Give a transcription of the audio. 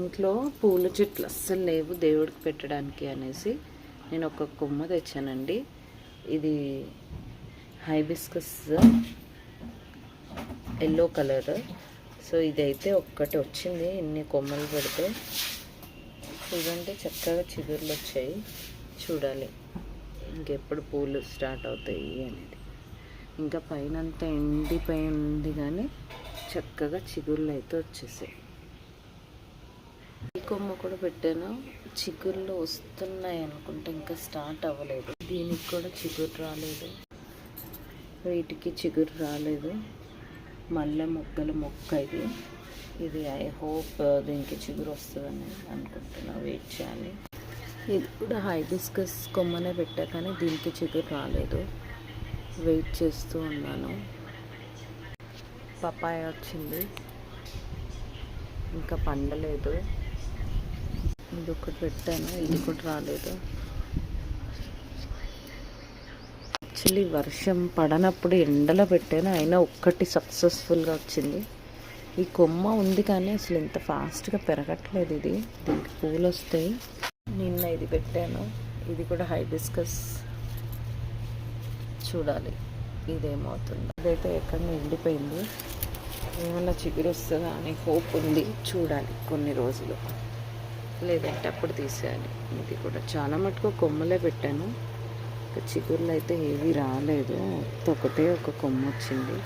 ఇంట్లో పూల చెట్లు అస్సలు లేవు దేవుడికి పెట్టడానికి అనేసి నేను ఒక కొమ్మ తెచ్చానండి. ఇది హైబిస్కస్ ఎల్లో కలర్. సో ఇదైతే ఒక్కటి వచ్చింది. ఇన్ని కొమ్మలు పెడితే చూడండి చక్కగా చిగుర్లు వచ్చాయి. చూడాలి ఇంకెప్పుడు పూలు స్టార్ట్ అవుతాయి అనేది. ఇంకా పైన అంతా ఎండిపోయి ఉంది కానీ చక్కగా చిగుర్లు అయితే వచ్చేసాయి. ఈ కొమ్మ కూడా పెట్టాను, చిగుర్లు వస్తున్నాయి అనుకుంటే ఇంకా స్టార్ట్ అవ్వలేదు. దీనికి కూడా చిగురు రాలేదు, వీటికి చిగురు రాలేదు. మల్లె మొగ్గల మొక్క ఇది ఐ హోప్ దీనికి చిగురు వస్తుందని అనుకుంటున్నా. వెయిట్ చేయాలి. ఇది కూడా హైబిస్కస్ కొమ్మనే పెట్టా కానీ దీనికి చిగురు రాలేదు. వెయిట్ చేస్తూ ఉన్నాను. పపాయ వచ్చింది, ఇంకా పండలేదు. ఇది ఒకటి పెట్టాను, ఇది కూడా రాలేదు. యాక్చువల్లీ వర్షం పడనప్పుడు ఎండలో పెట్టాను, అయినా ఒక్కటి సక్సెస్ఫుల్గా వచ్చింది. ఈ కొమ్మ ఉంది కానీ అసలు ఇంత ఫాస్ట్గా పెరగట్లేదు. దీనికి పూలు వస్తాయి. నిన్న ఇది పెట్టాను, ఇది కూడా హైబిస్కస్. చూడాలి ఇదేమవుతుందో. ఇదైతే ఎక్కడ ఎండిపోయింది, ఏమన్నా చిగురు వస్తుందా అని హోప్ ఉంది. చూడాలి కొన్ని రోజులు, లేదంటే అప్పుడు తీసేయాలి. ఇది కూడా చాలా మటుకు కొమ్మలే పెట్టాను, చిగుర్లు అయితే ఏవి రాలేదు. ఒకటే ఒక కొమ్మ వచ్చింది.